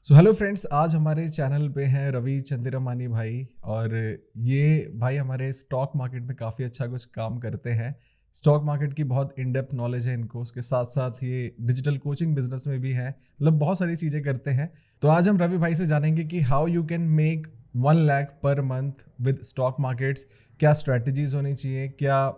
So hello friends, आज हमारे channel पे हैं रवि चंद्रमानी भाई। और ये भाई हमारे स्टॉक मार्केट में काफ़ी अच्छा कुछ काम करते हैं। स्टॉक मार्केट की बहुत इन डेप्थ नॉलेज है इनको, उसके साथ साथ ये डिजिटल कोचिंग बिजनेस में भी हैं, मतलब बहुत सारी चीज़ें करते हैं। तो आज हम रवि भाई से जानेंगे कि how you can make 1 lakh per month with stock markets. क्या स्ट्रैटेजीज होनी चाहिए, क्या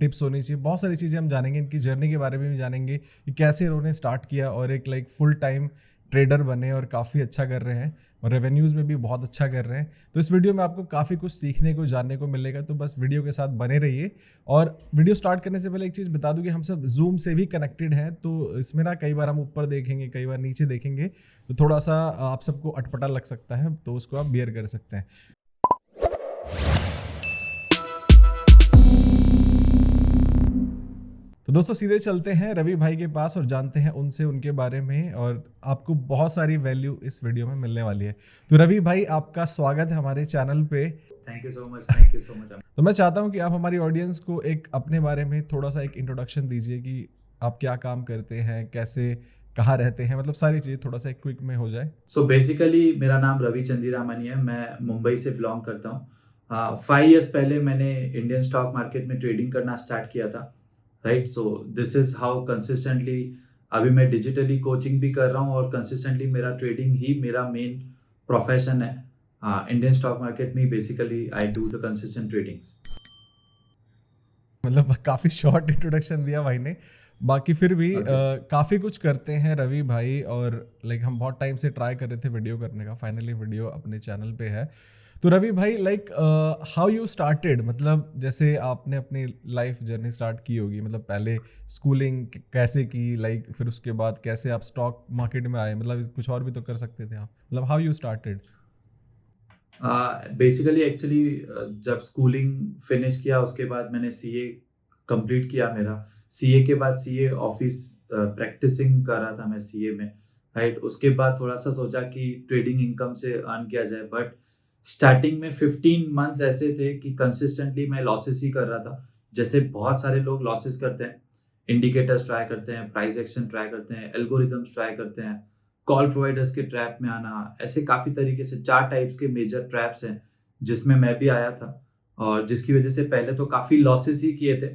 टिप्स होनी चाहिए, बहुत सारी चीज़ें हम जानेंगे। इनकी जर्नी के बारे में भी जानेंगे कि कैसे इन्होंने स्टार्ट किया और एक फुल टाइम ट्रेडर बने और काफ़ी अच्छा कर रहे हैं और रेवेन्यूज़ में भी बहुत अच्छा कर रहे हैं। तो इस वीडियो में आपको काफ़ी कुछ सीखने को, जानने को मिलेगा, तो बस वीडियो के साथ बने रहिए। और वीडियो स्टार्ट करने से पहले एक चीज़ बता दूं कि हम सब जूम से भी कनेक्टेड हैं, तो इसमें ना कई बार हम ऊपर देखेंगे, कई बार नीचे देखेंगे, तो थोड़ा सा आप सबको अटपटा लग सकता है, तो उसको आप बियर कर सकते हैं। तो दोस्तों सीधे चलते हैं रवि भाई के पास और जानते हैं उनसे उनके बारे में, और आपको बहुत सारी वैल्यू इस वीडियो में मिलने वाली है। तो रवि भाई, आपका स्वागत है हमारे चैनल पे। Thank you so much. तो मैं चाहता हूं कि आप हमारी ऑडियंस को एक अपने बारे में थोड़ा सा एक इंट्रोडक्शन दीजिए कि आप क्या काम करते हैं, कैसे, कहाँ रहते हैं, मतलब सारी चीज़ें थोड़ा सा एक क्विक में हो जाए। सो बेसिकली मेरा नाम रवि चंद्रमानी है। मैं मुंबई से बिलोंग करता हूँ। 5 इयर्स पहले मैंने इंडियन स्टॉक मार्केट में ट्रेडिंग करना स्टार्ट किया था। Right, so this is how consistently अभी मैं डिजिटली कोचिंग भी कर रहा हूँ और कंसिस्टेंटली मेरा ट्रेडिंग ही मेरा मेन प्रोफेशन है। इंडियन स्टॉक मार्केट में basically I do the consistent tradings. मतलब काफ़ी शॉर्ट इंट्रोडक्शन दिया भाई ने, बाकी फिर भी Okay. काफ़ी कुछ करते हैं रवि भाई। और हम बहुत टाइम से ट्राई कर रहे थे वीडियो करने का, फाइनली वीडियो अपने चैनल पे है। तो रवि भाई, हाउ यू स्टार्टेड, मतलब जैसे आपने अपनी लाइफ जर्नी स्टार्ट की होगी, मतलब पहले स्कूलिंग कैसे की, फिर उसके बाद कैसे आप स्टॉक मार्केट में आए, मतलब कुछ और भी तो कर सकते थे आप, मतलब how you started. Basically actually जब स्कूलिंग फिनिश किया उसके बाद मैंने सीए कंप्लीट किया। मेरा सीए के बाद सीए ऑफिस प्रैक्टिसिंग कर रहा था मैं सीए में। राइट, उसके बाद थोड़ा सा सोचा कि ट्रेडिंग इनकम से अर्न किया जाए, बट स्टार्टिंग में 15 मंथ्स ऐसे थे कि कंसिस्टेंटली मैं लॉसेस ही कर रहा था। जैसे बहुत सारे लोग लॉसेस करते हैं, इंडिकेटर्स ट्राई करते हैं, प्राइस एक्शन ट्राई करते हैं, एल्गोरिदम्स ट्राई करते हैं, कॉल प्रोवाइडर्स के ट्रैप में आना, ऐसे काफी तरीके से 4 टाइप्स के मेजर ट्रैप्स हैं जिसमें मैं भी आया था। और जिसकी वजह से पहले तो काफी लॉसेस ही किए थे,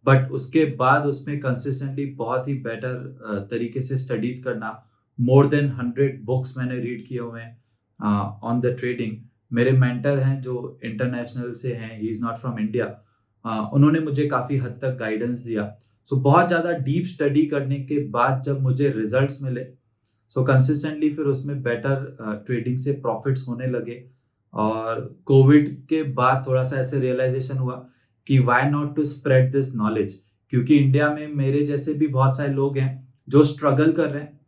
बट उसके बाद उसमें कंसिस्टेंटली बहुत ही बेटर तरीके से स्टडीज करना, मोर देन 100 बुक्स मैंने रीड किए हुए हैं ऑन द ट्रेडिंग। मेरे मेंटर हैं जो इंटरनेशनल से हैं, he is not from India. उन्होंने मुझे काफी हद तक गाइडेंस दिया। सो बहुत ज्यादा डीप स्टडी करने के बाद जब मुझे रिजल्ट्स मिले, सो कंसिस्टेंटली फिर उसमें बेटर ट्रेडिंग से प्रॉफिट्स होने लगे। और कोविड के बाद थोड़ा सा ऐसे रियलाइजेशन हुआ कि why not to spread this knowledge, क्योंकि इंडिया में मेरे जैसे भी बहुत सारे लोग हैं जो स्ट्रगल कर रहे हैं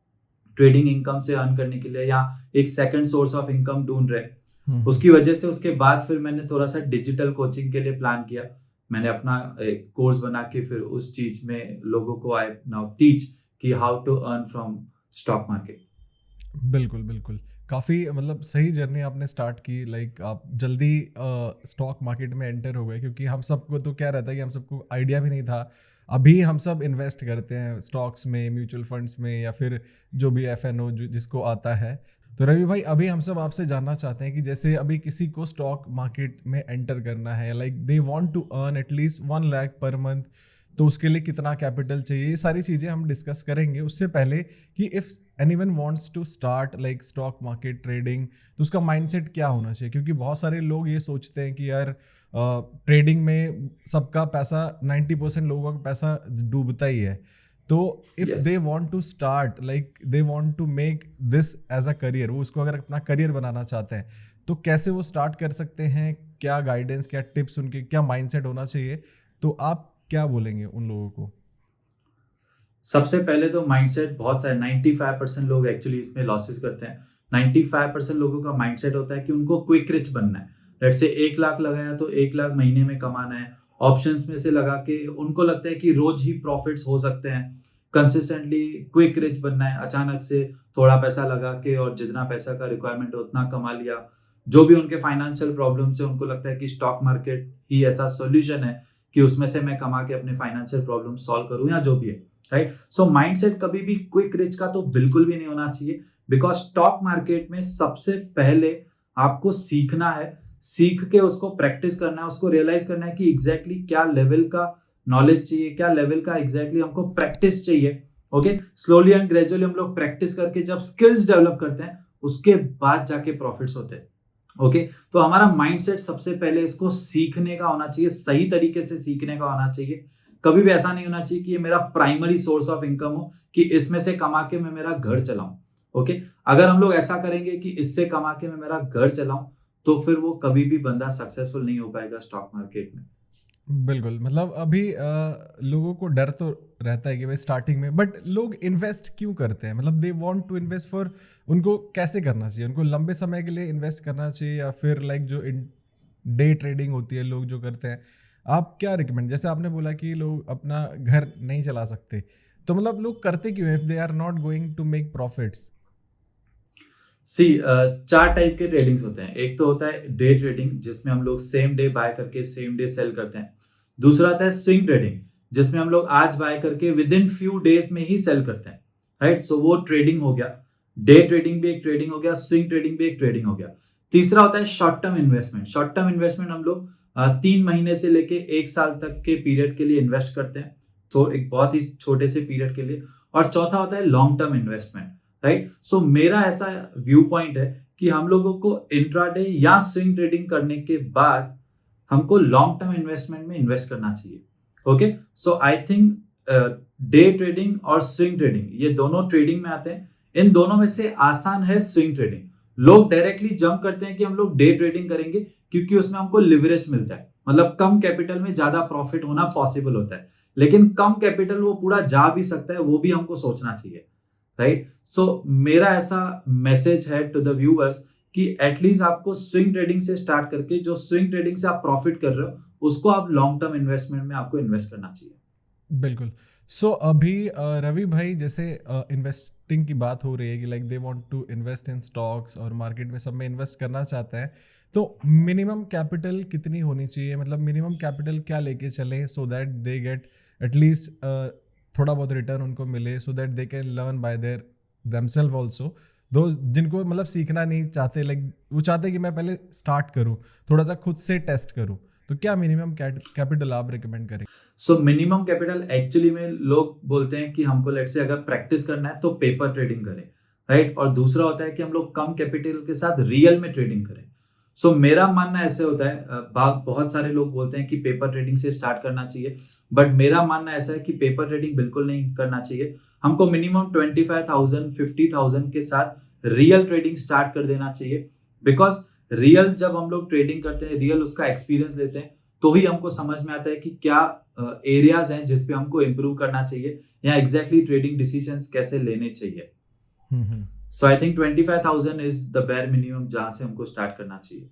ट्रेडिंग इनकम से अर्न करने के लिए, या एक सेकंड सोर्स ऑफ इनकम ढूंढ रहे हैं। उसकी वजह से उसके बाद फिर मैंने थोड़ा सा डिजिटल कोचिंग के लिए प्लान किया। मैंने अपना एक कोर्स बना के फिर उस चीज में लोगों को आई नाउ टीच कि how to earn from stock market. बिल्कुल बिल्कुल, काफ़ी मतलब सही जर्नी आपने स्टार्ट की। आप जल्दी स्टॉक मार्केट में एंटर हो गए, क्योंकि हम सबको तो क्या रहता है कि हम सबको आइडिया भी नहीं था। अभी हम सब इन्वेस्ट करते हैं स्टॉक्स में, म्यूचुअल फंड्स में, या फिर जो भी एफएनओ जो जिसको आता है। तो रवि भाई, अभी हम सब आपसे जानना चाहते हैं कि जैसे अभी किसी को स्टॉक मार्केट में एंटर करना है, they want to earn at least 1 lakh per month, तो उसके लिए कितना कैपिटल चाहिए, ये सारी चीज़ें हम डिस्कस करेंगे। उससे पहले कि if anyone wants to start stock market trading, तो उसका माइंडसेट क्या होना चाहिए, क्योंकि बहुत सारे लोग ये सोचते हैं कि यार ट्रेडिंग में सबका पैसा, 90% लोगों का पैसा डूबता ही है। तो if Yes. They want to start, they want to make this as a career, वो उसको अगर अपना करियर बनाना चाहते हैं, तो कैसे वो स्टार्ट कर सकते हैं, क्या गाइडेंस, क्या टिप्स, उनके क्या माइंडसेट होना चाहिए, तो आप क्या बोलेंगे उन लोगों को। सबसे पहले तो माइंडसेट, बहुत सारे 95% लोग एक्चुअली इसमें लॉसेस करते हैं। 95% लोगों का माइंडसेट होता है कि उनको क्विक रिच बनना है। लेट से 1 लाख लगाया तो 1 लाख महीने में कमाना है। ऑप्शंस में से लगा के उनको लगता है कि रोज ही प्रॉफिट्स हो सकते हैं। कंसिस्टेंटली क्विक रिच बनना है, अचानक से थोड़ा पैसा लगा के और जितना पैसा का रिक्वायरमेंट है उतना कमा लिया। जो भी उनके फाइनेंशियल प्रॉब्लम से उनको लगता है कि स्टॉक मार्केट ही ऐसा सोल्यूशन है कि उसमें से मैं कमा के अपने फाइनेंशियल प्रॉब्लम सॉल्व करूं, या जो भी है। राइट, सो माइंडसेट कभी भी क्विक रिच का तो बिल्कुल भी नहीं होना चाहिए। बिकॉज स्टॉक मार्केट में सबसे पहले आपको सीखना है, सीख के उसको प्रैक्टिस करना है, उसको रियलाइज करना है कि एग्जैक्टली क्या लेवल का नॉलेज चाहिए, क्या लेवल का एग्जैक्टली हमको प्रैक्टिस चाहिए। ओके, स्लोली एंड ग्रेजुअली हम लोग प्रैक्टिस करके जब स्किल्स डेवलप करते हैं उसके बाद जाके प्रॉफिट्स होते हैं। ओके, तो हमारा माइंडसेट सबसे पहले इसको सीखने का होना चाहिए, सही तरीके से सीखने का होना चाहिए। कभी भी ऐसा नहीं होना चाहिए कि ये मेरा प्राइमरी सोर्स ऑफ इनकम हो, कि इसमें से कमा के मैं मेरा घर चलाऊं। ओके, अगर हम लोग ऐसा करेंगे कि इससे कमा के मैं मेरा घर चलाऊं, तो फिर वो कभी भी बंदा सक्सेसफुल नहीं हो पाएगा स्टॉक मार्केट में। बिल्कुल, मतलब अभी लोगों को डर तो रहता है कि भाई स्टार्टिंग में, बट लोग इन्वेस्ट क्यों करते हैं? मतलब they want to invest for, उनको कैसे करना चाहिए? उनको लंबे समय के लिए इन्वेस्ट करना चाहिए या फिर लाइक जो डे ट्रेडिंग होती है लोग जो करते हैं, आप क्या रिकमेंड? जैसे आपने बोला कि लोग अपना घर नहीं चला सकते, तो मतलब लोग करते क्यों if they are not going to make profits? See, चार टाइप के ट्रेडिंग्स होते हैं। एक तो होता है डे ट्रेडिंग, जिसमें हम लोग सेम डे बाय करके सेम डे सेल करते हैं। दूसरा आता है स्विंग ट्रेडिंग, जिसमें हम लोग आज बाय करके विद इन फ्यू डेज में ही सेल करते हैं। राइट, सो वो ट्रेडिंग हो गया। डे ट्रेडिंग भी एक ट्रेडिंग हो गया, स्विंग ट्रेडिंग भी एक ट्रेडिंग हो गया। तीसरा होता है short term investment. Short term investment हम लोग 3 महीने से लेके 1 साल तक के पीरियड के लिए इन्वेस्ट करते हैं, तो एक बहुत ही छोटे से पीरियड के लिए। और चौथा होता है लॉन्ग टर्म इन्वेस्टमेंट। राइट, सो मेरा ऐसा व्यू पॉइंट है कि हम लोगों को इंट्राडे या स्विंग ट्रेडिंग करने के बाद हमको लॉन्ग टर्म इन्वेस्टमेंट में इन्वेस्ट करना चाहिए। Okay, so I think day trading और स्विंग ट्रेडिंग ये दोनों ट्रेडिंग में आते हैं। इन दोनों में से आसान है स्विंग ट्रेडिंग। लोग डायरेक्टली जंप करते हैं कि हम लोग डे ट्रेडिंग करेंगे, क्योंकि उसमें हमको लिवरेज मिलता है, मतलब कम कैपिटल में ज्यादा प्रॉफिट होना पॉसिबल होता है। लेकिन कम कैपिटल वो पूरा जा भी सकता है, वो भी हमको सोचना चाहिए। राइट, सो मेरा ऐसा मैसेज है टू द व्यूअर्स कि एटलीस्ट आपको स्विंग ट्रेडिंग से स्टार्ट करके जो स्विंग ट्रेडिंग से आप प्रॉफिट कर रहे हो उसको आप लॉन्ग टर्म इन्वेस्टमेंट में आपको इन्वेस्ट करना चाहिए। बिल्कुल। सो अभी रवि भाई, जैसे इन्वेस्टिंग की बात हो रही है कि like they want to invest in stocks और मार्केट में सब में इन्वेस्ट करना चाहते हैं, तो मिनिमम कैपिटल कितनी होनी चाहिए? मतलब मिनिमम कैपिटल क्या लेके चलें so that they get at least थोड़ा बहुत रिटर्न उनको मिले, so that they can learn by their themselves also. दो जिनको मतलब सीखना नहीं चाहते, लाइक वो चाहते कि मैं पहले स्टार्ट करूँ, थोड़ा सा खुद से टेस्ट करूँ, तो क्या मिनिमम कैपिटल आप रिकमेंड करें? सो मिनिमम कैपिटल एक्चुअली में लोग बोलते हैं कि हमको लेट से अगर प्रैक्टिस करना है तो पेपर ट्रेडिंग करें। राइट, और दूसरा होता है कि हम लोग कम कैपिटल के साथ रियल में ट्रेडिंग करें। सो मेरा मानना ऐसे होता है, बहुत सारे लोग बोलते हैं कि पेपर ट्रेडिंग से स्टार्ट करना चाहिए, बट मेरा मानना ऐसा है कि पेपर ट्रेडिंग बिल्कुल नहीं करना चाहिए। हमको मिनिमम 25,000 50,000 के साथ रियल ट्रेडिंग स्टार्ट कर देना चाहिए। बिकॉज रियल जब हम लोग ट्रेडिंग करते हैं, रियल उसका एक्सपीरियंस लेते हैं, तो ही हमको समझ में आता है कि क्या एरियाज हैं जिसपे हमको इम्प्रूव करना चाहिए, या एग्जैक्टली ट्रेडिंग डिसीजंस कैसे लेने चाहिए। So I think 25,000 is the bare minimum जहां से हमको स्टार्ट करना चाहिए।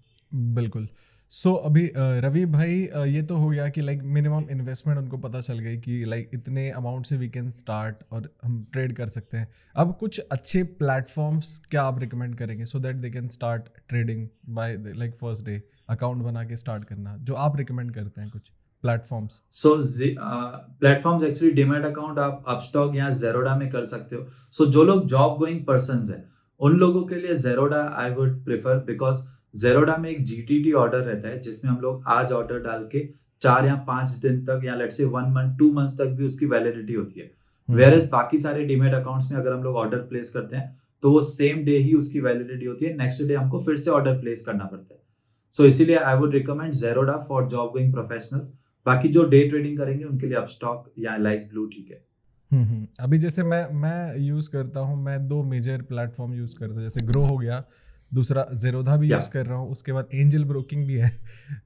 बिल्कुल। सो अभी रवि भाई, ये तो हो गया कि लाइक मिनिमम इन्वेस्टमेंट उनको पता चल गई कि लाइक इतने अमाउंट से वी कैन स्टार्ट और हम ट्रेड कर सकते हैं। अब कुछ अच्छे प्लेटफॉर्म्स क्या आप रिकमेंड करेंगे so that they can start trading by like first day, account बना के स्टार्ट करना, जो आप रिकमेंड करते हैं कुछ प्लेटफॉर्म्स? सो प्लेटफॉर्म्स एक्चुअली डीमैट अकाउंट आप अपस्टॉक या जेरोडा में कर सकते हो। सो जो लोग जॉब गोइंग पर्सन है उन लोगों के लिए Zerodha I would prefer, because Zerodha में एक जीटीटी ऑर्डर रहता है जिसमें हम लोग आज ऑर्डर डाल के 4 या 5 दिन तक, या लेट्स से 1 मंथ 2 मंथ्स तक भी उसकी वैलिडिटी होती है। वेयरएज बाकी सारे डीमैट अकाउंट्स में अगर हम लोग ऑर्डर प्लेस करते हैं तो वो सेम डे ही उसकी वैलिडिटी होती है, नेक्स्ट डे हमको फिर से ऑर्डर प्लेस करना पड़ता है। सो इसीलिए I would recommend Zerodha for job going professionals. बाकी जो डे ट्रेडिंग करेंगे उनके लिए अपस्टॉक या एलाइज ब्लू ठीक है। अभी जैसे मैं यूज़ करता हूँ, मैं 2 मेजर प्लेटफॉर्म यूज़ करता हूँ, जैसे ग्रो हो गया, दूसरा जेरोधा भी यूज़ कर रहा हूँ, उसके बाद एंजल ब्रोकिंग भी है।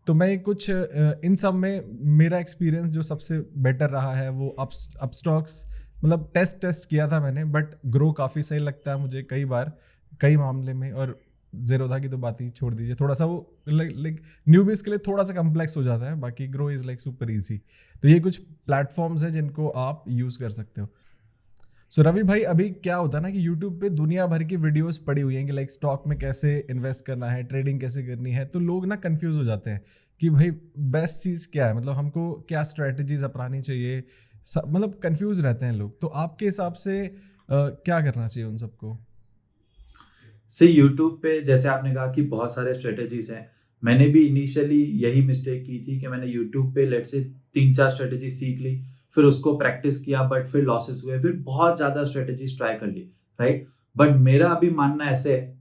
तो मैं कुछ इन सब में मेरा एक्सपीरियंस जो सबसे बेटर रहा है वो अपस्टॉक्स, मतलब टेस्ट किया था मैंने, बट ग्रो काफ़ी सही लगता है मुझे कई बार, कई मामले में। और जेरोधा की तो बात ही छोड़ दीजिए, थोड़ा सा वो लाइक न्यूबीज के लिए थोड़ा सा कम्प्लेक्स हो जाता है, बाकी grow is like super easy. तो ये कुछ प्लेटफॉर्म्स हैं जिनको आप यूज़ कर सकते हो। सो रवि भाई, अभी क्या होता है ना कि यूट्यूब पे दुनिया भर की वीडियोस पड़ी हुई हैं कि लाइक स्टॉक में कैसे इन्वेस्ट करना है, ट्रेडिंग कैसे करनी है, तो लोग ना कंफ्यूज हो जाते हैं कि भाई बेस्ट चीज़ क्या है, मतलब हमको क्या स्ट्रेटजीज अपनानी चाहिए, मतलब कंफ्यूज रहते हैं लोग। तो आपके हिसाब से क्या करना चाहिए उन सबको? से यूट्यूब पे जैसे आपने कहा कि बहुत सारे स्ट्रेटेजीज हैं, मैंने भी इनिशियली यही मिस्टेक की थी कि मैंने यूट्यूब पे लेट से 3-4 स्ट्रेटेजी सीख ली, फिर उसको प्रैक्टिस किया, बट फिर लॉसेस हुए, फिर बहुत ज्यादा स्ट्रेटेजीज ट्राई कर ली, राइट। बट मेरा अभी मानना ऐसे है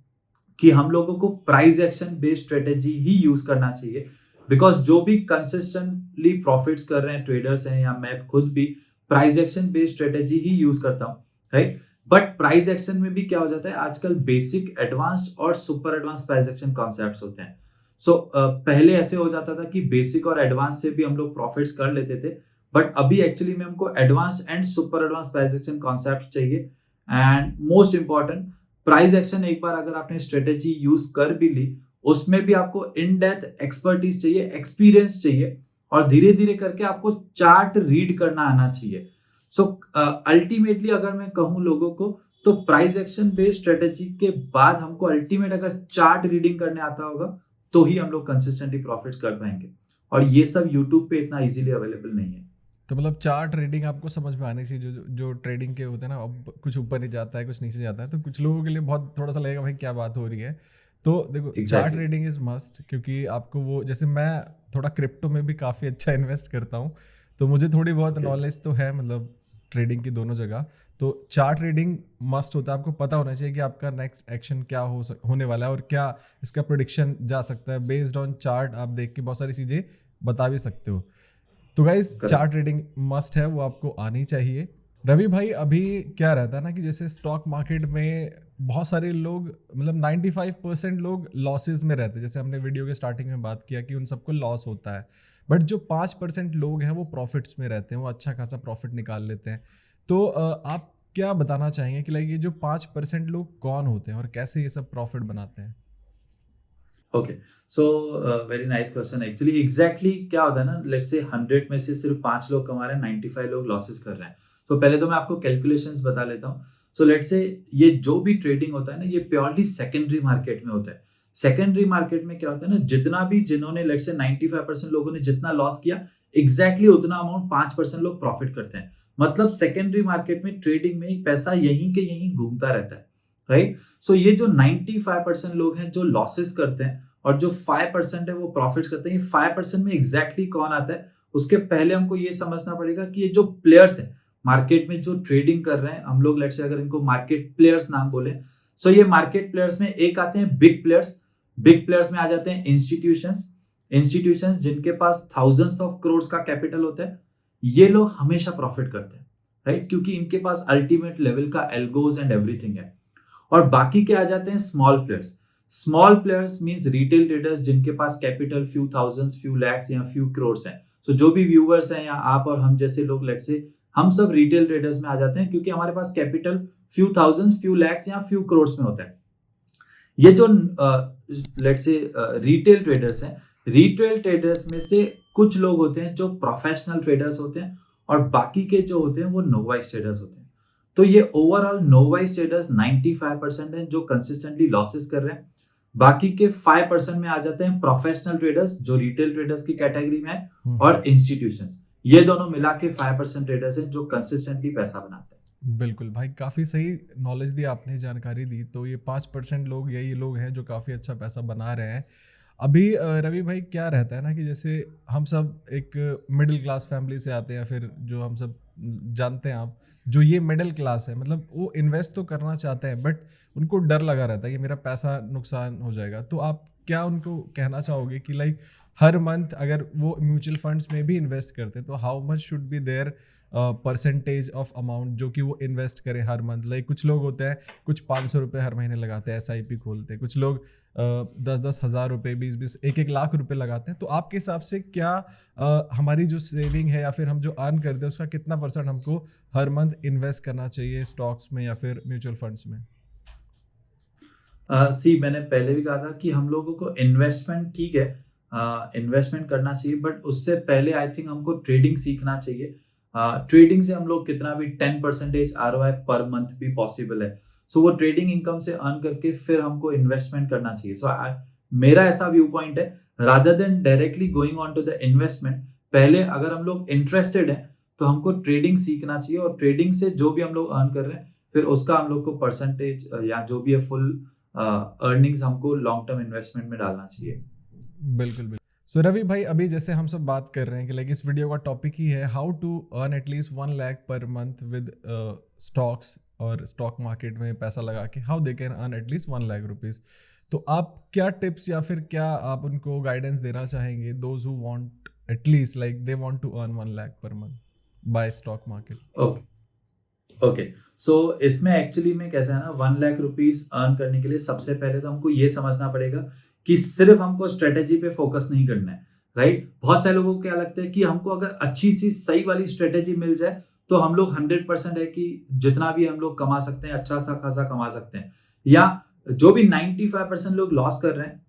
कि हम लोगों को प्राइस एक्शन बेस्ड स्ट्रेटेजी ही यूज करना चाहिए, बिकॉज जो भी कंसिस्टेंटली प्रॉफिट्स कर रहे हैं ट्रेडर्स हैं, या मैं खुद भी प्राइस एक्शन बेस्ड स्ट्रेटेजी ही यूज करता हूँ, राइट। बट प्राइस एक्शन में भी क्या हो जाता है, आजकल बेसिक, एडवांस्ड और super advance price action concepts होते हैं। सो पहले ऐसे हो जाता था कि बेसिक और एडवांस से भी हम लोग प्रॉफिट्स कर लेते थे, बट अभी एक्चुअली में हमको advanced and super advance price action concept चाहिए। And most important, price action एक बार अगर आपने स्ट्रेटेजी यूज कर भी ली, उसमें भी आपको इन डेप्थ एक्सपर्टीज चाहिए, एक्सपीरियंस चाहिए, और धीरे धीरे करके आपको चार्ट रीड करना आना चाहिए। सो अल्टीमेटली अगर मैं कहूं लोगों को, तो प्राइस एक्शन बेस्ड स्ट्रेटेजी के बाद हमको अल्टीमेट अगर चार्ट रीडिंग करने आता होगा, तो ही हम लोग कंसिस्टेंटली प्रॉफिट्स कर पाएंगे, और ये सब यूट्यूब पे इतना इजीली अवेलेबल नहीं है। तो मतलब चार्ट रीडिंग आपको समझ में आने से, जो ट्रेडिंग के होते हैं ना, अब कुछ ऊपर नहीं जाता है, कुछ नीचे जाता है, तो कुछ लोगों के लिए बहुत थोड़ा सा लगेगा भाई क्या बात हो रही है। तो देखो, chart exactly. Reading is must, क्योंकि आपको वो, जैसे मैं थोड़ा क्रिप्टो में भी काफ़ी अच्छा इन्वेस्ट करता हूँ, तो मुझे थोड़ी बहुत ओके। नॉलेज तो है, मतलब ट्रेडिंग की दोनों जगह। तो चार्ट रीडिंग मस्ट होता है, आपको पता होना चाहिए कि आपका नेक्स्ट एक्शन क्या होने वाला है, और क्या इसका प्रोडिक्शन जा सकता है। बेस्ड ऑन चार्ट आप देख के बहुत सारी चीज़ें बता भी सकते हो। तो guys, correct. Chart reading must है, वो आपको आनी चाहिए। रवि भाई, अभी क्या रहता है ना कि जैसे स्टॉक मार्केट में बहुत सारे लोग, मतलब 95% लोग लॉसेस में रहते हैं। जैसे हमने वीडियो के स्टार्टिंग में बात किया कि उन सबको लॉस होता है, बट जो 5% लोग हैं वो प्रॉफिट्स में रहते हैं, वो अच्छा खासा प्रॉफिट निकाल लेते हैं। तो आप क्या बताना चाहेंगे कि लाइक ये जो 5% लोग कौन होते हैं और कैसे ये सब प्रॉफिट बनाते हैं? Okay, so very nice question. Actually exactly क्या होता है ना, लेट्स से 100 में से सिर्फ 5 लोग कमा रहे हैं, 95 लोग लॉसेस कर रहे हैं। तो पहले तो मैं आपको कैलकुलेशंस बता लेता हूँ। सो लेट्स से ये जो भी ट्रेडिंग होता है ना, ये प्योरली सेकेंडरी मार्केट में होता है। सेकेंडरी मार्केट में क्या होता है ना, जितना भी जिन्होंने लेट्स से 95% लोगों ने जितना लॉस किया, एग्जैक्टली उतना अमाउंट 5% लोग प्रॉफिट करते हैं। मतलब सेकेंडरी मार्केट में ट्रेडिंग में पैसा यहीं के यहीं घूमता रहता है, राइट। सो ये जो 95% लोग हैं जो लॉसेस करते हैं, और जो 5% है वो प्रॉफिट्स करते हैं, ये 5% में एग्जैक्टली कौन आता है, उसके पहले हमको ये समझना पड़ेगा कि ये जो प्लेयर्स हैं मार्केट में जो ट्रेडिंग कर रहे हैं, हम लोग लेट्स से अगर इनको मार्केट प्लेयर्स नाम बोले, सो ये मार्केट प्लेयर्स में एक आते हैं बिग प्लेयर्स। बिग प्लेयर्स में आ जाते हैं इंस्टीट्यूशंस। इंस्टीट्यूशंस जिनके पास थाउजेंड्स ऑफ करोड़ का कैपिटल होता है, ये लोग हमेशा प्रॉफिट करते हैं, राइट, क्योंकि इनके पास अल्टीमेट लेवल का एल्गोज एंड एवरीथिंग है। और बाकी के आ जाते हैं small players. Small players means retail traders जिनके पास capital few thousands, few lakhs या फ्यू करोड़ है। सो जो भी व्यूअर्स हैं, या आप और हम जैसे लोग, लेट्स से हम सब रिटेल ट्रेडर्स में आ जाते हैं, क्योंकि हमारे पास capital few thousands, few lakhs या फ्यू करोड़ में होता है। ये जो लेट्स से रिटेल ट्रेडर्स हैं, रिटेल ट्रेडर्स में से कुछ लोग होते हैं जो प्रोफेशनल ट्रेडर्स होते हैं, और बाकी के जो होते हैं वो नोवाइस ट्रेडर्स होते हैं। तो ये ओवरऑल नोवाइस ट्रेडर्स 95% हैं जो कंसिस्टेंटली लॉसेस कर रहे हैं। बाकी के 5% में आ जाते हैं प्रोफेशनल ट्रेडर्स जो रिटेल ट्रेडर्स की कैटेगरी में है, और इंस्टीट्यूशंस। ये दोनों मिला के 5% ट्रेडर्स हैं जो कंसिस्टेंटली पैसा बनाते हैं। बिल्कुल भाई, काफ़ी सही नॉलेज दी आपने, जानकारी दी। तो ये 5% लोग यही लोग हैं जो काफ़ी अच्छा पैसा बना रहे हैं। अभी रवि भाई, क्या रहता है ना कि जैसे हम सब एक मिडिल क्लास फैमिली से आते हैं, फिर जो हम सब जानते हैं आप, जो ये मिडिल क्लास है, मतलब वो इन्वेस्ट तो करना चाहते हैं, बट उनको डर लगा रहता है कि मेरा पैसा नुकसान हो जाएगा। तो आप क्या उनको कहना चाहोगे कि लाइक हर मंथ अगर वो म्यूचुअल फंड्स में भी इन्वेस्ट करते हैं, तो how much should be their percentage of amount जो कि वो इन्वेस्ट करें हर मंथ? लाइक कुछ लोग होते हैं, कुछ 500 रुपये हर महीने लगाते हैं, SIP खोलते हैं, कुछ लोग 10-10 हज़ार रुपये, 20-20, 1-1 लाख रुपए लगाते हैं। तो आपके हिसाब से क्या हमारी जो सेविंग है या फिर हम जो अर्न करते हैं उसका कितना % हमको हर मंथ इन्वेस्ट करना चाहिए स्टॉक्स में या फिर म्यूचुअल फंड्स में? सी, मैंने पहले भी कहा था कि हम लोगों को इन्वेस्टमेंट, ठीक है, इन्वेस्टमेंट करना चाहिए, बट उससे पहले आई थिंक हमको ट्रेडिंग सीखना चाहिए। ट्रेडिंग से हम लोग कितना भी 10% ROI पर मंथ भी पॉसिबल है। सो वो ट्रेडिंग इनकम से अर्न करके फिर हमको इन्वेस्टमेंट करना चाहिए। सो मेरा ऐसा व्यू पॉइंट है, rather than directly going on to the investment, पहले अगर हम लोग इंटरेस्टेड हैं तो हमको ट्रेडिंग सीखना चाहिए, और ट्रेडिंग से जो भी हम लोग अर्न कर रहे हैं, फिर उसका हम लोग को परसेंटेज या जो भी है फुल अर्निंग्स हमको लॉन्ग टर्म इन्वेस्टमेंट में डालना चाहिए। बिल्कुल बिल्कुल। सो रवि भाई, अभी जैसे हम सब बात कर रहे हैं कि लाइक इस वीडियो का टॉपिक ही है how to earn at least 1 lakh per month with stocks और स्टॉक मार्केट में पैसा लगा के how they can earn at least 1 lakh rupees. तो आप क्या टिप्स या फिर क्या आप उनको गाइडेंस देना चाहेंगे, those who want at least like they want to earn 1 lakh per month by stock market? Okay so इसमें एक्चुअली में कैसा है ना, 1 लाख रुपीज अर्न करने के लिए सबसे पहले तो हमको ये समझना पड़ेगा कि सिर्फ हमको स्ट्रेटेजी पे फोकस नहीं करना है, राइट। बहुत सारे लोगों को क्या लगता है कि हमको अगर अच्छी सी सही वाली स्ट्रेटेजी मिल जाए तो हम लोग 100% है कि जितना भी हम लोग कमा सकते हैं अच्छा सा खासा कमा सकते हैं, या जो भी 95% लोग लॉस कर रहे हैं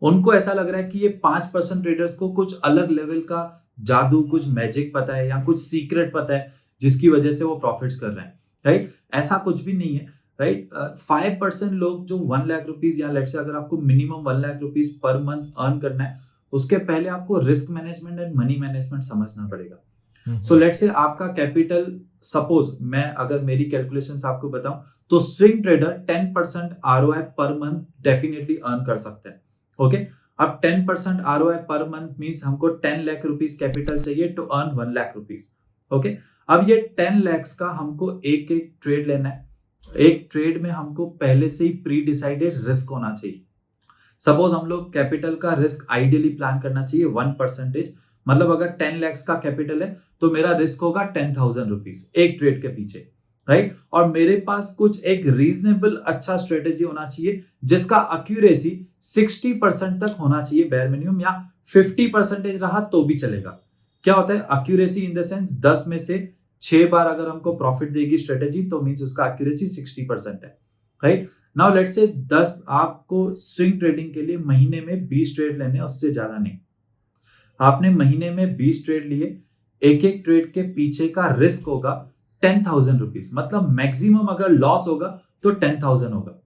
उनको ऐसा लग रहा है कि ये 5% ट्रेडर्स को कुछ अलग लेवल का जादू, कुछ मैजिक पता है या कुछ सीक्रेट पता है जिसकी वजह से वो प्रॉफिट्स कर रहे हैं, राइट। ऐसा कुछ भी नहीं है, राइट। 5% लोग जो 1 लाख रुपीज, या लेट्स से अगर आपको minimum 1 lakh rupees per month earn करना है, उसके पहले आपको risk management and money management समझना पड़ेगा। सो लेट्स से आपका कैपिटल, सपोज मैं अगर मेरी कैलकुलेशंस आपको बताऊं तो swing trader 10% ROI per month definitely earn कर सकते हैं, ओके। अब 10% ROI पर मंथ मींस हमको 10 लाख रुपीज कैपिटल चाहिए to earn 1 lakh rupees, okay. अब ये 10 लैक्स का हमको एक एक ट्रेड लेना है। एक ट्रेड में हमको पहले से ही प्री डिसाइडेड रिस्क होना चाहिए। सपोज हम लोग कैपिटल का रिस्क आइडियली प्लान करना चाहिए 1%, मतलब अगर 10 लैक्स का कैपिटल है तो मेरा रिस्क होगा 10,000 रुपीज एक ट्रेड के पीछे, राइट। और मेरे पास कुछ एक रीजनेबल अच्छा स्ट्रेटेजी होना चाहिए जिसका एक्यूरेसी 60% तक होना चाहिए बेयर मिनिमम, या 50% रहा तो भी चलेगा। क्या होता है एक्यूरेसी इन द सेंस 10 में से 6 बार अगर हमको प्रॉफिट देगी स्ट्रेटेजी तो मींस उसका एक्यूरेसी 60% है, राइट। नाउ लेट्स से 10 आपको स्विंग ट्रेडिंग के लिए महीने में 20 ट्रेड लेने, उससे ज्यादा नहीं। आपने महीने में 20 ट्रेड लिए, एक एक ट्रेड के पीछे का रिस्क होगा 10,000 रुपीज, मतलब मैक्सिमम अगर लॉस होगा तो 10,000 होगा,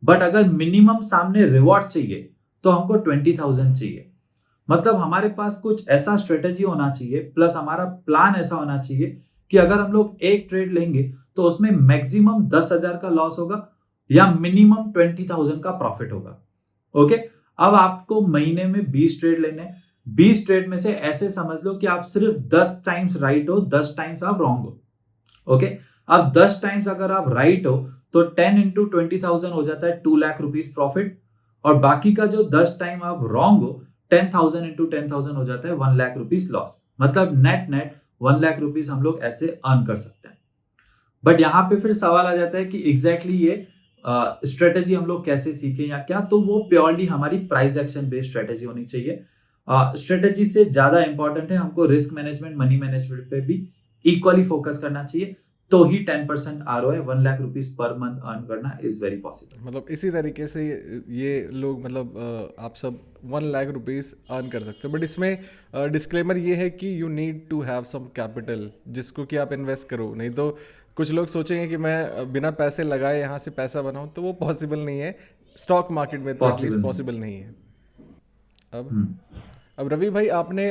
बट अगर मिनिमम सामने रिवॉर्ड चाहिए तो हमको 20,000 चाहिए। मतलब हमारे पास कुछ ऐसा स्ट्रेटेजी होना चाहिए, प्लस हमारा प्लान ऐसा होना चाहिए कि अगर हम लोग एक ट्रेड लेंगे तो उसमें मैक्सिमम 10,000 का लॉस होगा या मिनिमम 20,000 का प्रॉफिट होगा, ओके। अब आपको महीने में 20 ट्रेड लेने, 20 ट्रेड में से ऐसे समझ लो कि आप सिर्फ 10 टाइम्स राइट हो, 10 टाइम्स आप रॉन्ग हो, ओके। अब 10 टाइम्स अगर आप राइट हो तो 10 into 20,000 हो जाता है 2 लाख रुपीज प्रॉफिट, और बाकी का जो 10 टाइम आप रॉन्ग हो 10,000 into 10,000 हो जाता है 1 लाख रुपीज लॉस। मतलब नेट 1 लाख रुपीज हम लोग ऐसे अर्न कर सकते हैं। बट यहाँ पे फिर सवाल आ जाता है कि एग्जैक्टली ये स्ट्रेटेजी हम लोग कैसे सीखें या क्या, तो वो प्योरली हमारी प्राइस एक्शन बेस्ड स्ट्रेटेजी होनी चाहिए। स्ट्रेटेजी से ज्यादा इंपॉर्टेंट है हमको रिस्क मैनेजमेंट, मनी मैनेजमेंट पे भी इक्वली फोकस करना चाहिए, तो ही 10% ROI 1 lakh rupees per month earn करना इज वेरी पॉसिबल। मतलब इसी तरीके से ये लोग मतलब आप सब 1 लाख रुपीज अर्न कर सकते हो, बट इसमें डिस्क्लेमर ये है कि you need to have some capital जिसको कि आप इन्वेस्ट करो, नहीं तो कुछ लोग सोचेंगे कि मैं बिना पैसे लगाए यहाँ से पैसा बनाऊँ, तो वो पॉसिबल नहीं है। स्टॉक मार्केट में तो एटलीस्ट पॉसिबल नहीं है। अब रवि भाई आपने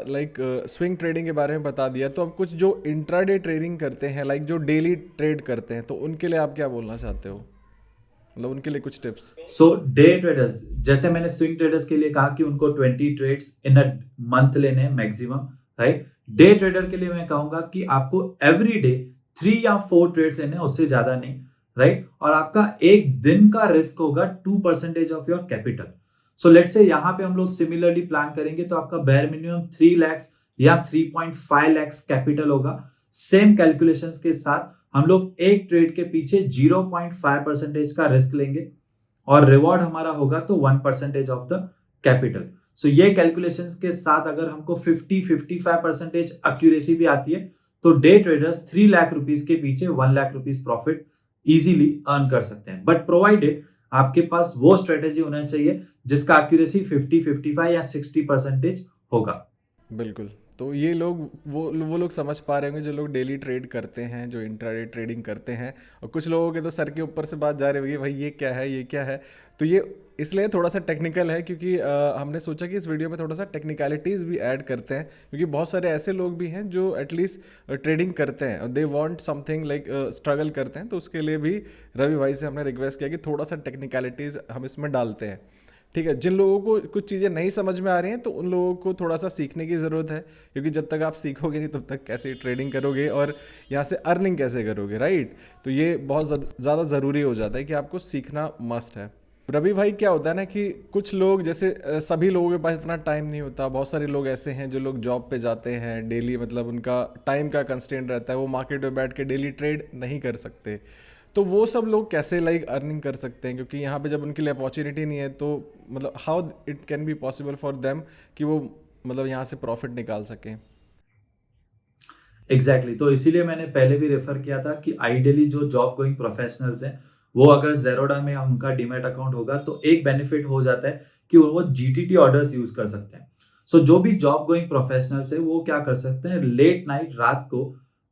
लाइक स्विंग ट्रेडिंग के बारे में बता दिया, तो अब कुछ जो इंट्राडे ट्रेडिंग करते हैं, लाइक जो डेली ट्रेड करते हैं, तो उनके लिए आप क्या बोलना चाहते हो, मतलब उनके लिए कुछ टिप्स? सो डे ट्रेडर्स, जैसे मैंने स्विंग ट्रेडर्स के लिए कहा कि उनको 20 ट्रेड्स इन अ मंथ लेने हैं मैक्सिमम, राइट। डे ट्रेडर के लिए मैं कहूंगा कि आपको एवरी डे 3 या 4 ट्रेड्स लेने, उससे ज्यादा नहीं, राइट। और आपका एक दिन का रिस्क होगा 2% of your capital. So let's say यहाँ पे हम लोग सिमिलरली प्लान करेंगे तो आपका बेयर मिनिमम 3 lakhs या 3.5 lakhs कैपिटल होगा। सेम कैलकुलेशंस के साथ हम लोग एक ट्रेड के पीछे 0.5% का रिस्क लेंगे और रिवॉर्ड हमारा होगा तो 1% ऑफ द कैपिटल। सो ये कैलकुलेशंस के साथ अगर हमको 50-55% एक्यूरेसी भी आती है तो डे ट्रेडर्स 3 लाख रुपीज के पीछे 1 lakh rupees profit easily earn कर सकते हैं, बट प्रोवाइडेड आपके पास वो स्ट्रेटेजी होना चाहिए जिसका एक्यूरेसी 50, 55 या 60% होगा। बिल्कुल। तो ये लोग वो लोग समझ पा रहे होंगे जो लोग डेली ट्रेड करते हैं, जो इंट्राडे ट्रेडिंग करते हैं। और कुछ लोगों के तो सर के ऊपर से बात जा रही होगी, भाई ये क्या है, ये क्या है। तो ये इसलिए थोड़ा सा टेक्निकल है, क्योंकि हमने सोचा कि इस वीडियो में थोड़ा सा टेक्निकलिटीज़ भी ऐड करते हैं, क्योंकि बहुत सारे ऐसे लोग भी हैं जो एटलीस्ट ट्रेडिंग करते हैं और they want something like struggle करते हैं। तो उसके लिए भी रवि भाई से हमने रिक्वेस्ट किया कि थोड़ा सा टेक्निकलिटीज़ हम इसमें डालते हैं। ठीक है, जिन लोगों को कुछ चीज़ें नहीं समझ में आ रही हैं तो उन लोगों को थोड़ा सा सीखने की ज़रूरत है, क्योंकि जब तक आप सीखोगे नहीं तब तक कैसे ट्रेडिंग करोगे और यहाँ से अर्निंग कैसे करोगे, राइट। तो ये बहुत ज़्यादा ज़रूरी हो जाता है कि आपको सीखना मस्ट है। रवि भाई क्या होता है ना कि कुछ लोग जैसे सभी लोगों के पास इतना टाइम नहीं होता। बहुत सारे लोग ऐसे हैं जो लोग जॉब पे जाते हैं डेली, मतलब उनका टाइम का कंस्ट्रेंट रहता है, वो मार्केट में बैठ के डेली ट्रेड नहीं कर सकते। तो वो सब लोग कैसे लाइक अर्निंग कर सकते हैं, क्योंकि यहाँ पे जब उनके लिए अपॉर्चुनिटी नहीं है तो मतलब how it can be possible for them कि वो मतलब यहाँ से प्रॉफिट निकाल सकें। एग्जैक्टली तो इसीलिए मैंने पहले भी रेफर किया था कि आइडियली जो जॉब गोइंग प्रोफेशनल्स हैं वो अगर जेरोडा में उनका डीमैट अकाउंट होगा तो एक बेनिफिट हो जाता है कि वो जीटीटी ऑर्डर्स यूज कर सकते हैं। सो जो भी जॉब गोइंग प्रोफेशनल्स है वो क्या कर सकते हैं, लेट नाइट रात को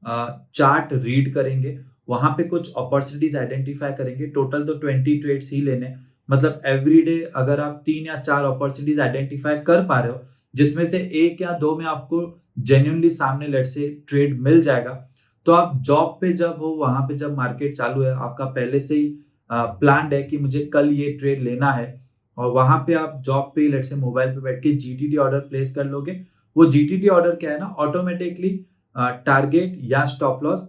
चार्ट रीड करेंगे, वहां पे कुछ अपॉर्चुनिटीज आइडेंटिफाई करेंगे। टोटल तो 20 ट्रेड्स ही लेने, मतलब एवरीडे अगर आप 3 या 4 अपॉर्चुनिटीज आइडेंटिफाई कर पा रहे हो जिसमें से 1 या 2 में आपको जेन्युइनली सामने लेट से ट्रेड मिल जाएगा, तो आप जॉब पे जब हो, वहां पे जब मार्केट चालू है, आपका पहले से ही प्लान है कि मुझे कल ये ट्रेड लेना है, और वहां पे आप जॉब पे लेट से मोबाइल पे बैठ के जीटीडी ऑर्डर प्लेस कर लोगे। वो जीटीडी ऑर्डर क्या है ना, ऑटोमेटिकली टारगेट या स्टॉप लॉस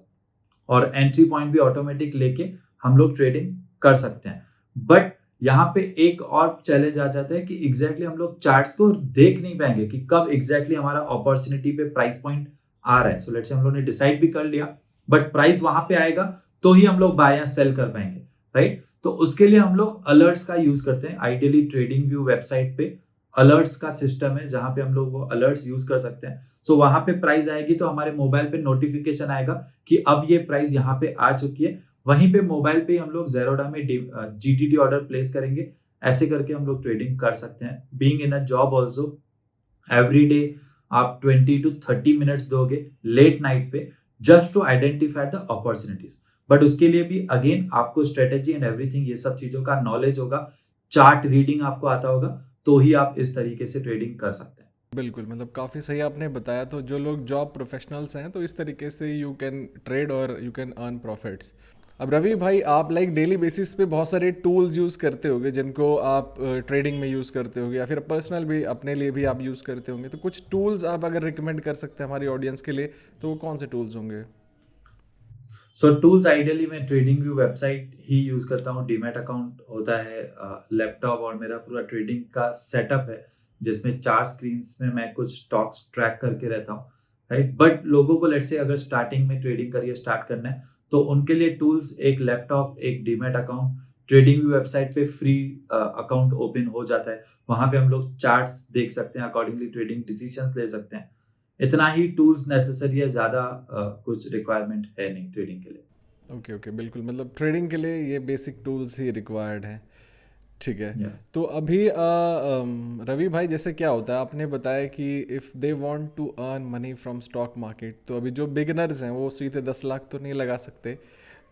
और एंट्री पॉइंट भी ऑटोमेटिक लेके हम लोग ट्रेडिंग कर सकते हैं। बट यहाँ पे एक और चैलेंज आ जाता है कि एग्जैक्टली हम लोग चार्ट्स को देख नहीं पाएंगे कि कब एग्जैक्टली हमारा अपॉर्चुनिटी पे प्राइस पॉइंट आ रहा है। सो लेट्स से हम लोग ने डिसाइड भी कर लिया, बट प्राइस वहां पे आएगा तो ही हम लोग बाय या सेल कर पाएंगे, राइट। तो उसके लिए हम लोग अलर्ट्स का यूज करते हैं। आइडियली ट्रेडिंग व्यू वेबसाइट पे अलर्ट्स का सिस्टम है जहां पे हम लोग वो अलर्ट्स यूज कर सकते हैं। सो वहां पे प्राइस आएगी तो हमारे मोबाइल पे नोटिफिकेशन आएगा कि अब ये प्राइस यहाँ पे आ चुकी है। वहीं पे मोबाइल पे हम लोग जेरोडा में जीटीडी ऑर्डर प्लेस करेंगे। ऐसे करके हम लोग ट्रेडिंग कर सकते हैं। Being in a job also every day आप 20 to 30 मिनट्स दोगे लेट नाइट पे just to identify the opportunities. But उसके लिए भी अगेन आपको स्ट्रेटेजी एंड एवरीथिंग ये सब चीजों का नॉलेज होगा, चार्ट रीडिंग आपको आता होगा, तो ही आप इस तरीके से ट्रेडिंग कर सकते हैं। बिल्कुल, मतलब काफ़ी सही आपने बताया। तो जो लोग जॉब प्रोफेशनल्स हैं तो इस तरीके से यू कैन ट्रेड और यू कैन अर्न प्रॉफिट्स। अब रवि भाई, आप लाइक डेली बेसिस पे बहुत सारे टूल्स यूज़ करते होंगे जिनको आप ट्रेडिंग में यूज़ करते होंगे, या फिर पर्सनल भी अपने लिए भी आप यूज़ करते होंगे। तो कुछ टूल्स आप अगर रिकमेंड कर सकते हैं हमारी ऑडियंस के लिए तो वो कौन से टूल्स होंगे? सो टूल्स आइडियली मैं ट्रेडिंग व्यू वेबसाइट ही यूज करता हूँ। डीमैट अकाउंट होता है लैपटॉप, और मेरा पूरा ट्रेडिंग का सेटअप है जिसमें 4 स्क्रीन्स में मैं कुछ स्टॉक्स ट्रैक करके रहता हूँ, राइट। बट लोगों को लेट्स से अगर स्टार्टिंग में ट्रेडिंग करिए स्टार्ट करना है तो उनके लिए टूल्स एक लैपटॉप, एक demat account. Trading view website पे फ्री अकाउंट ओपन हो जाता है, वहां पे हम लोग चार्ट्स देख सकते हैं, अकॉर्डिंगली ट्रेडिंग डिसीजंस ले सकते हैं। इतना ही टूल्स नेसेसरी है, ज्यादा कुछ रिक्वायरमेंट है नहीं ट्रेडिंग के लिए। ओके ओके, बिल्कुल, मतलब ट्रेडिंग के लिए ये बेसिक टूल्स ही रिक्वायर्ड हैं। ठीक है। Yeah. तो अभी रवि भाई, जैसे क्या होता है, आपने बताया कि if they want to earn money from stock market, तो अभी जो बिगनर्स हैं वो सीधे 10 लाख तो नहीं लगा सकते,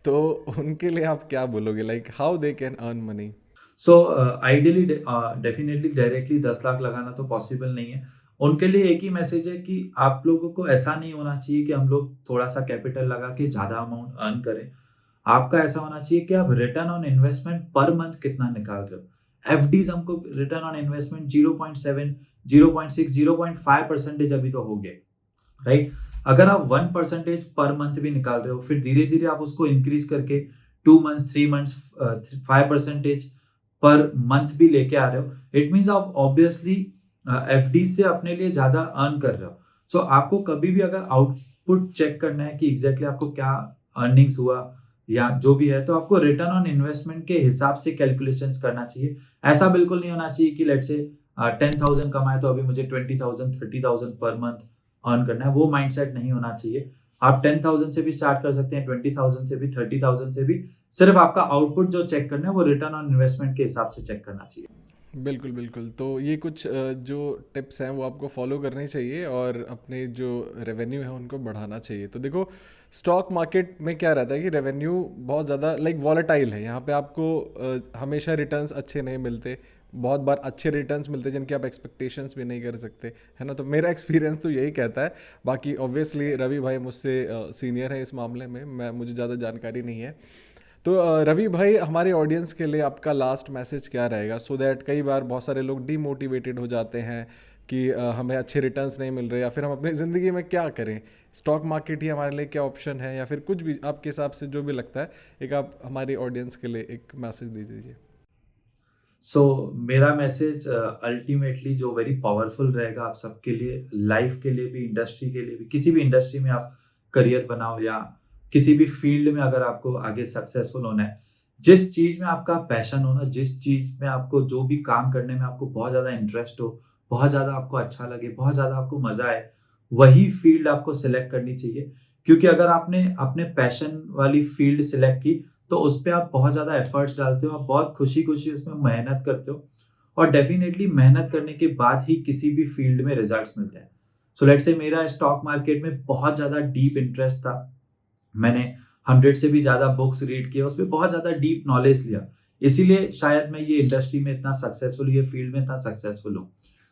तो उनके लिए आप क्या बोलोगे, like how they can earn money? So ideally definitely directly 10 lakh लगाना तो पॉसिबल नहीं है। उनके लिए एक ही मैसेज है कि आप लोगों को ऐसा नहीं होना चाहिए कि हम लोग थोड़ा सा कैपिटल लगा के ज्यादा अमाउंट अर्न करें। आपका ऐसा होना चाहिए कि आप return on investment per month कितना निकाल रहे हो। एफडीज हमको रिटर्न ऑन इन्वेस्टमेंट 0.7, 0.6, 0.5% अभी तो हो गए, राइट। अगर आप 1% पर मंथ भी निकाल रहे हो, फिर धीरे धीरे आप उसको इंक्रीज करके 2 मंथ्स, 3 मंथ्स, 5% पर मंथ भी लेके आ रहे हो, इट मीन्स आप ऑब्वियसली एफडी से अपने लिए ज्यादा अर्न कर रहे हो। सो आपको कभी भी अगर आउटपुट चेक करना है कि एग्जैक्टली आपको क्या अर्निंग्स हुआ या जो भी है, तो आपको रिटर्न ऑन इन्वेस्टमेंट के हिसाब से कैलकुलेशंस करना चाहिए। ऐसा बिल्कुल नहीं होना चाहिए कि लेट्स से 10,000 कमाए तो अभी मुझे 20,000, 30,000 पर मंथ अर्न करना है। वो माइंडसेट नहीं होना चाहिए। आप 10,000 से भी स्टार्ट कर सकते हैं, 20,000 से भी, 30,000 से भी। सिर्फ आपका आउटपुट जो चेक करना है वो रिटर्न ऑन इन्वेस्टमेंट के हिसाब से चेक करना चाहिए। बिल्कुल, बिल्कुल। तो ये कुछ जो टिप्स हैं वो आपको फॉलो करने चाहिए और अपने जो रेवेन्यू है उनको बढ़ाना चाहिए। तो देखो स्टॉक मार्केट में क्या रहता है कि रेवेन्यू बहुत ज़्यादा लाइक वॉलेटाइल है। यहाँ पे आपको हमेशा रिटर्न्स अच्छे नहीं मिलते। बहुत बार अच्छे रिटर्न्स मिलते हैं जिनकी आप एक्सपेक्टेशंस भी नहीं कर सकते, है ना? तो मेरा एक्सपीरियंस तो यही कहता है। बाकी ऑब्वियसली रवि भाई मुझसे सीनियर है इस मामले में, मैं मुझे ज़्यादा जानकारी नहीं है। तो रवि भाई, हमारे ऑडियंस के लिए आपका लास्ट मैसेज क्या रहेगा, सो दैट कई बार बहुत सारे लोग डीमोटिवेटेड हो जाते हैं कि हमें अच्छे रिटर्न्स नहीं मिल रहे, या फिर हम अपनी ज़िंदगी में क्या करें, स्टॉक मार्केट ही हमारे लिए क्या ऑप्शन है, या फिर कुछ भी आपके हिसाब से जो भी लगता है, एक आप हमारी ऑडियंस के लिए एक मैसेज दे दीजिए। सो मेरा मैसेज अल्टीमेटली जो वेरी पावरफुल रहेगा आप सबके लिए, लाइफ के लिए भी, इंडस्ट्री के लिए भी, किसी भी इंडस्ट्री में आप करियर बनाओ या किसी भी फील्ड में अगर आपको आगे सक्सेसफुल होना है, जिस चीज में आपका पैशन हो ना, जिस चीज में आपको जो भी काम करने में आपको बहुत ज्यादा इंटरेस्ट हो, बहुत ज्यादा आपको अच्छा लगे, बहुत ज्यादा आपको मजा आए, वही फील्ड आपको सिलेक्ट करनी चाहिए। क्योंकि अगर आपने अपने पैशन वाली फील्ड सिलेक्ट की तो उस पर आप बहुत ज्यादा एफर्ट्स डालते हो, आप बहुत खुशी खुशी उसमें मेहनत करते हो, और डेफिनेटली मेहनत करने के बाद ही किसी भी फील्ड में रिजल्ट्स मिलते हैं। सो लेट्स से मेरा स्टॉक मार्केट में बहुत ज्यादा डीप इंटरेस्ट था, मैंने 100 से भी ज्यादा बुक्स रीड किया, उसमें बहुत ज्यादा डीप नॉलेज लिया, इसीलिए शायद मैं ये इंडस्ट्री में इतना सक्सेसफुल, ये फील्ड में इतना सक्सेसफुल हूँ।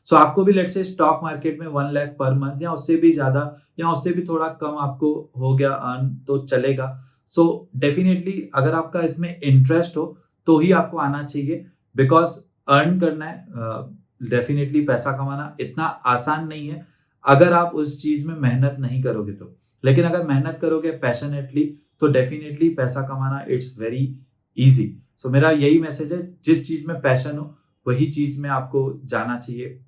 सो आपको भी लेट्स से स्टॉक मार्केट में 1 लाख पर मंथ या उससे भी ज्यादा या उससे भी थोड़ा कम आपको हो गया अर्न तो चलेगा। सो डेफिनेटली अगर आपका इसमें इंटरेस्ट हो तो ही आपको आना चाहिए, बिकॉज अर्न करना है, डेफिनेटली पैसा कमाना इतना आसान नहीं है अगर आप उस चीज में मेहनत नहीं करोगे तो। लेकिन अगर मेहनत करोगे पैशनेटली तो डेफिनेटली पैसा कमाना इट्स वेरी इजी। सो मेरा यही मैसेज है, जिस चीज में पैशन हो वही चीज में आपको जाना चाहिए।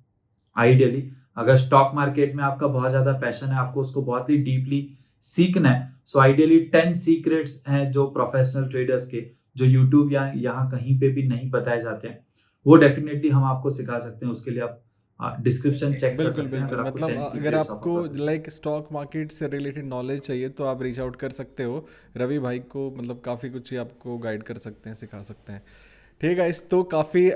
आइडियली अगर स्टॉक मार्केट में आपका बहुत ज्यादा पैशन है, आपको उसको बहुत ही डीपली सीखना है, सो आइडियली 10 सीक्रेट्स हैं जो प्रोफेशनल ट्रेडर्स के, जो यूट्यूब या यहाँ कहीं पे भी नहीं बताए जाते हैं, वो डेफिनेटली हम आपको सिखा सकते हैं। उसके लिए आप डिस्क्रिप्शन चेक कर बिल्कुल, सकते हैं, बिल्कुल। अगर आपको मतलब 10 अगर सीक्रेट्स ऑफ आपको अ लाइक स्टॉक मार्केट से रिलेटेड नॉलेज चाहिए तो आप रीच आउट कर सकते हो रवि भाई को, मतलब काफ़ी कुछ ही आपको गाइड कर सकते हैं, सिखा सकते हैं। ठीक है, इस तो काफ़ी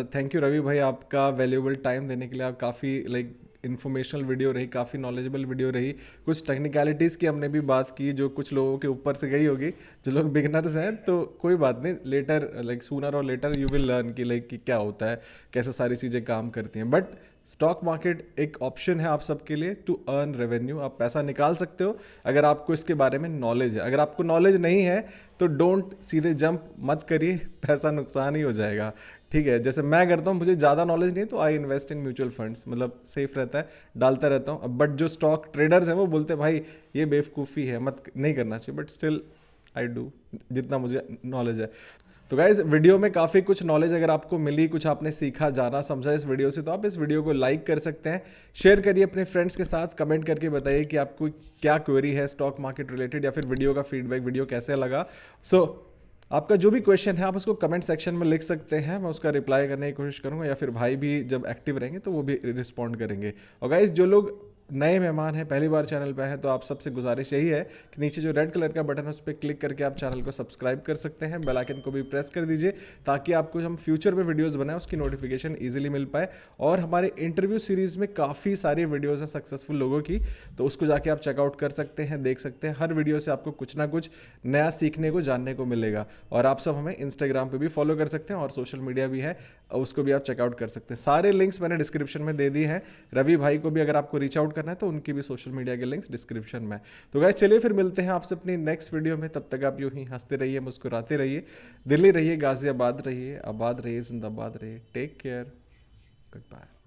थैंक यू रवि भाई, आपका वैल्यूएबल टाइम देने के लिए। आप काफ़ी लाइक इन्फॉर्मेशनल वीडियो रही, काफ़ी नॉलेजेबल वीडियो रही। कुछ टेक्निकलिटीज़ की हमने भी बात की जो कुछ लोगों के ऊपर से गई होगी, जो लोग बिगनर्स हैं, तो कोई बात नहीं, लेटर लाइक सूनर और लेटर यू विल लर्न कि लाइक कि क्या होता है, कैसे सारी चीज़ें काम करती हैं। बट स्टॉक मार्केट एक ऑप्शन है आप सबके लिए टू अर्न रेवेन्यू, आप पैसा निकाल सकते हो अगर आपको इसके बारे में नॉलेज है। अगर आपको नॉलेज नहीं है तो डोंट सीधे जंप मत करिए, पैसा नुकसान ही हो जाएगा। ठीक है, जैसे मैं करता हूँ, मुझे ज़्यादा नॉलेज नहीं है तो I invest in mutual funds, मतलब सेफ रहता है, डालता रहता हूँ। बट जो स्टॉक ट्रेडर्स हैं वो बोलते हैं भाई ये बेवकूफ़ी है, मत नहीं करना चाहिए, बट स्टिल आई डू जितना मुझे नॉलेज है। तो गाइज वीडियो में काफ़ी कुछ नॉलेज अगर आपको मिली, कुछ आपने सीखा, जाना, समझा इस वीडियो से, तो आप इस वीडियो को लाइक कर सकते हैं, शेयर करिए अपने फ्रेंड्स के साथ, कमेंट करके बताइए कि आपको क्या क्वेरी है स्टॉक मार्केट रिलेटेड, या फिर वीडियो का फीडबैक, वीडियो कैसे लगा। सो आपका जो भी क्वेश्चन है आप उसको कमेंट सेक्शन में लिख सकते हैं, मैं उसका रिप्लाई करने की कोशिश करूँगा, या फिर भाई भी जब एक्टिव रहेंगे तो वो भी रिस्पॉन्ड करेंगे। और गाइज जो लोग नए मेहमान हैं, पहली बार चैनल पे हैं, तो आप सबसे गुजारिश यही है कि नीचे जो रेड कलर का बटन है उस पर क्लिक करके आप चैनल को सब्सक्राइब कर सकते हैं, बेल आइकन को भी प्रेस कर दीजिए ताकि आपको हम फ्यूचर में वीडियोस बनाएं उसकी नोटिफिकेशन इजीली मिल पाए। और हमारे इंटरव्यू सीरीज़ में काफ़ी सारी वीडियोज़ हैं सक्सेसफुल लोगों की, तो उसको जाके आप चेकआउट कर सकते हैं, देख सकते हैं। हर वीडियो से आपको कुछ ना कुछ नया सीखने को, जानने को मिलेगा। और आप सब हमें इंस्टाग्राम पर भी फॉलो कर सकते हैं और सोशल मीडिया भी है, उसको भी आप चेकआउट कर सकते हैं। सारे लिंक्स मैंने डिस्क्रिप्शन में दे दिए हैं। रवि भाई को भी अगर आपको रीच आउट करना है तो उनकी भी सोशल मीडिया के लिंक्स डिस्क्रिप्शन में। तो गाइस चलिए फिर मिलते हैं आपसे अपनी नेक्स्ट वीडियो में, तब तक आप यूं ही हंसते रहिए, मुस्कुराते रहिए, दिल्ली रहिए, गाजियाबाद रहिए, आबाद रहिए, जिंदाबाद रहिए। Take care, good bye.